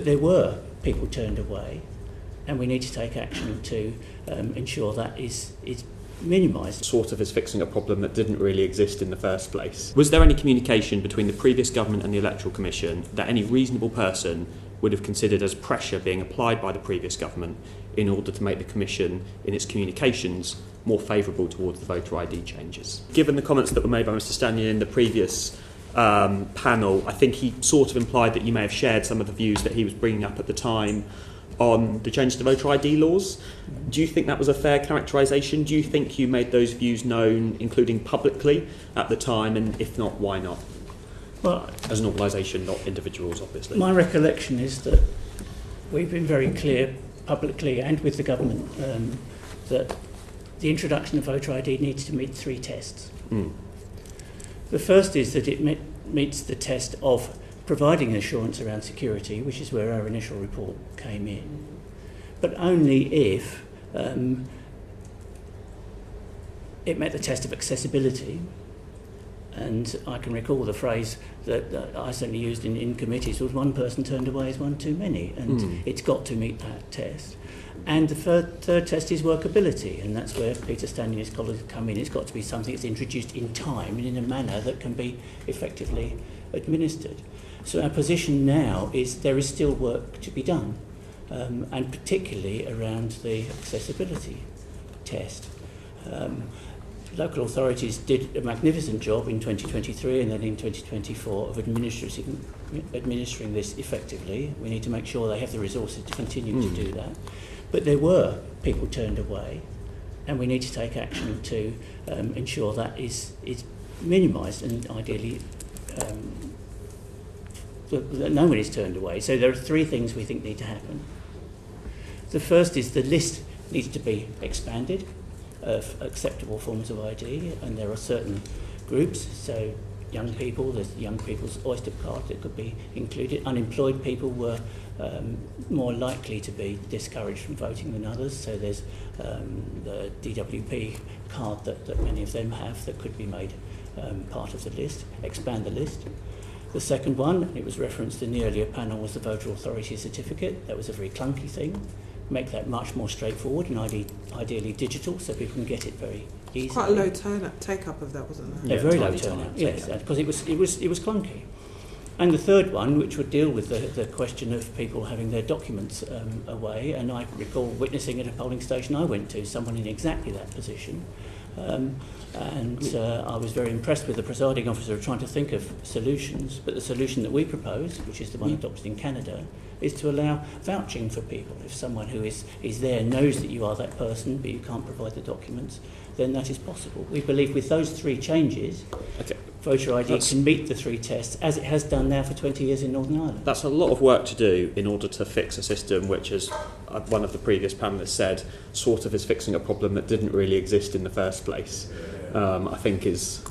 But there were people turned away, and we need to take action to ensure that is minimised. Sort of as fixing a problem that didn't really exist in the first place. Was there any communication between the previous government and the Electoral Commission that any reasonable person would have considered as pressure being applied by the previous government in order to make the Commission, in its communications, more favourable towards the voter ID changes? Given the comments that were made by Mr Stanier in the previous panel, I think he sort of implied that you may have shared some of the views that he was bringing up at the time on the change to voter ID laws. Do you think that was a fair characterisation? Do you think you made those views known, including publicly, at the time? And if not, why not? Well, as an organisation, not individuals, obviously. My recollection is that we've been very clear publicly and with the government that the introduction of voter ID needs to meet 3 tests. The first is that it meets the test of providing assurance around security, which is where our initial report came in, but only if it met the test of accessibility. And I can recall the phrase that I certainly used in committees was one person turned away is one too many, and it's got to meet that test. And the third test is workability, and that's where Peter Stanley and his colleagues come in. It's got to be something that's introduced in time and in a manner that can be effectively administered. So our position now is there is still work to be done, and particularly around the accessibility test. Local authorities did a magnificent job in 2023 and then in 2024 of administering this effectively. We need to make sure they have the resources to continue to do that. But there were people turned away, and we need to take action to ensure that is minimised and ideally that no one is turned away. So there are 3 things we think need to happen. The first is the list needs to be expanded of acceptable forms of ID, and there are certain groups, so young people, there's the Young People's Oyster Card that could be included. Unemployed people were more likely to be discouraged from voting than others, so there's the DWP card that many of them have that could be made part of the list, expand the list. The second one, it was referenced in the earlier panel, was the voter authority certificate. That was a very clunky thing. Make that much more straightforward and ideally digital, so people can get it very easily. Quite a low take-up of that, wasn't there? Yeah, very low turnout, yes, because it was clunky. And the third one, which would deal with the question of people having their documents away, and I recall witnessing at a polling station I went to someone in exactly that position. I was very impressed with the presiding officer trying to think of solutions, but the solution that we propose, which is the one adopted in Canada, is to allow vouching for people. If someone who is there knows that you are that person, but you can't provide the documents, then that is possible. We believe with those 3 changes, voter ID can meet the 3 tests, as it has done now for 20 years in Northern Ireland. That's a lot of work to do in order to fix a system which, as one of the previous panellists said, sort of is fixing a problem that didn't really exist in the first place. I think is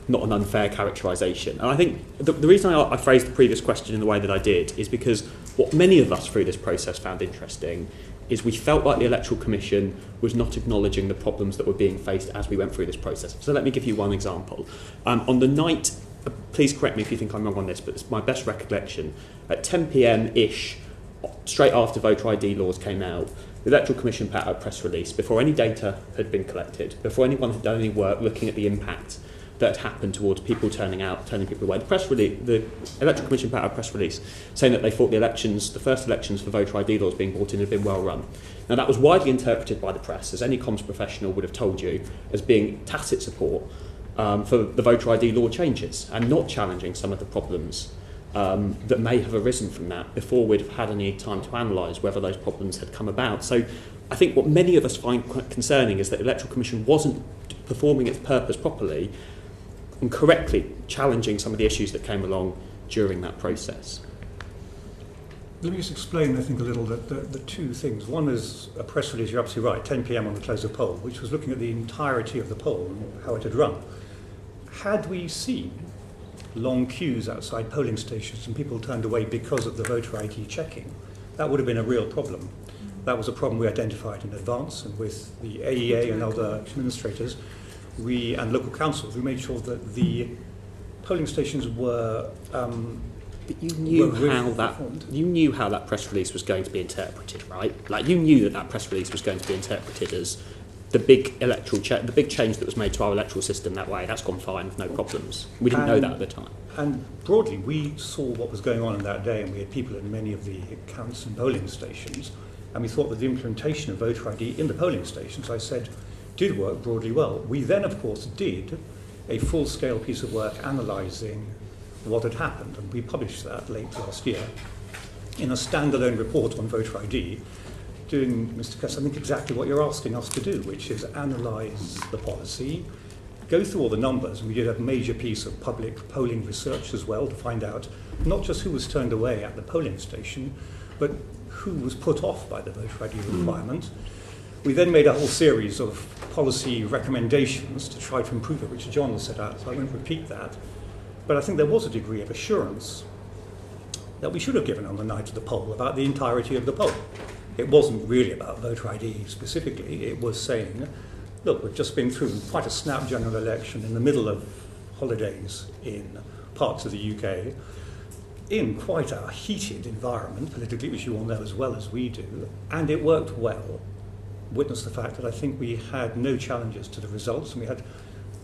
not an unfair characterisation. And I think the reason I phrased the previous question in the way that I did is because what many of us through this process found interesting is we felt like the Electoral Commission was not acknowledging the problems that were being faced as we went through this process. So let me give you one example. On the night, please correct me if you think I'm wrong on this, but it's my best recollection, at 10 p.m-ish, straight after voter ID laws came out, the Electoral Commission put out a press release before any data had been collected, before anyone had done any work looking at the impact that had happened towards people turning people away. The Electoral Commission put out a press release saying that they thought the first elections for voter ID laws being brought in had been well run. Now that was widely interpreted by the press, as any comms professional would have told you, as being tacit support for the voter ID law changes and not challenging some of the problems that may have arisen from that before we'd have had any time to analyse whether those problems had come about. So I think what many of us find quite concerning is that the Electoral Commission wasn't performing its purpose properly and correctly challenging some of the issues that came along during that process. Let me just explain, I think, a little the 2 things. One is a press release, you're absolutely right, 10 p.m. on the close of poll, which was looking at the entirety of the poll and how it had run. Had we seen long queues outside polling stations and people turned away because of the voter ID checking, that would have been a real problem. That was a problem we identified in advance, and with the AEA and other administrators, and local councils, we made sure that the polling stations were But you knew were really how that performed. you knew how that press release was going to be interpreted, right? Like you knew that that press release was going to be interpreted as the big the big change that was made to our electoral system that way. That's gone fine with no problems. We didn't know that at the time. And broadly, we saw what was going on in that day, and we had people in many of the counts and polling stations, and we thought that the implementation of voter ID in the polling stations, I said, did work broadly well. We then, of course, did a full-scale piece of work analysing what had happened, and we published that late last year in a standalone report on voter ID, doing, Mr. Cuss, I think exactly what you're asking us to do, which is analyse the policy, go through all the numbers. We did a major piece of public polling research as well to find out not just who was turned away at the polling station, but who was put off by the voter ID requirement. We then made a whole series of policy recommendations to try to improve it, which John has set out, so I won't repeat that. But I think there was a degree of assurance that we should have given on the night of the poll about the entirety of the poll. It wasn't really about voter ID specifically. It was saying, look, we've just been through quite a snap general election in the middle of holidays in parts of the UK, in quite a heated environment politically, which you all know as well as we do, and it worked well. Witness the fact that I think we had no challenges to the results, and we had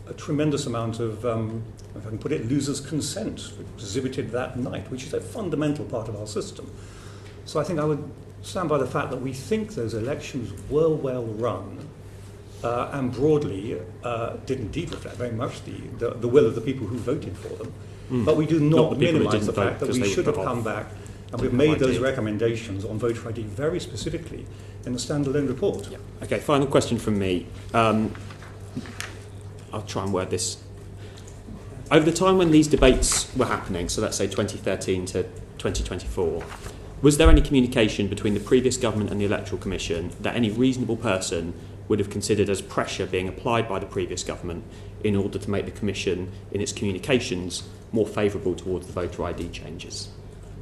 a tremendous amount of, if I can put it, losers' consent exhibited that night, which is a fundamental part of our system. So I think I would stand by the fact that we think those elections were well run and broadly did indeed reflect very much the will of the people who voted for them. But we do not minimise the fact that we should have come back, and we've made those recommendations on voter ID very specifically in the standalone report. Yeah. Okay, final question from me. I'll try and word this. Over the time when these debates were happening, so let's say 2013 to 2024, was there any communication between the previous government and the Electoral Commission that any reasonable person would have considered as pressure being applied by the previous government in order to make the Commission, in its communications, more favourable towards the voter ID changes?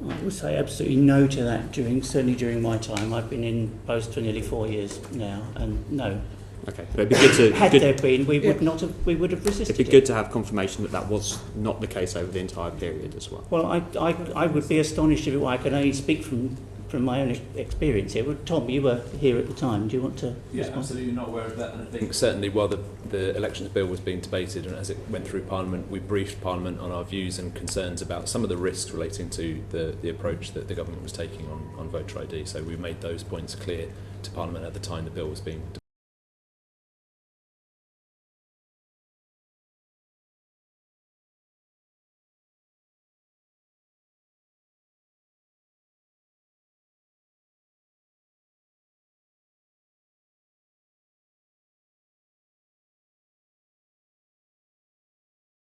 I would say absolutely no to that, certainly during my time. I've been in post for nearly 4 years now, and no. Okay, but it'd be good to... Had there been, we would have resisted it. It'd be good to have confirmation that that was not the case over the entire period as well. Well, I would be astonished if it were. I can only speak from my own experience here. Well, Tom, you were here at the time. Do you want to respond? Absolutely not aware of that. And I think certainly while the elections bill was being debated and as it went through Parliament, we briefed Parliament on our views and concerns about some of the risks relating to the approach that the government was taking on voter ID. So we made those points clear to Parliament at the time the bill was being debated.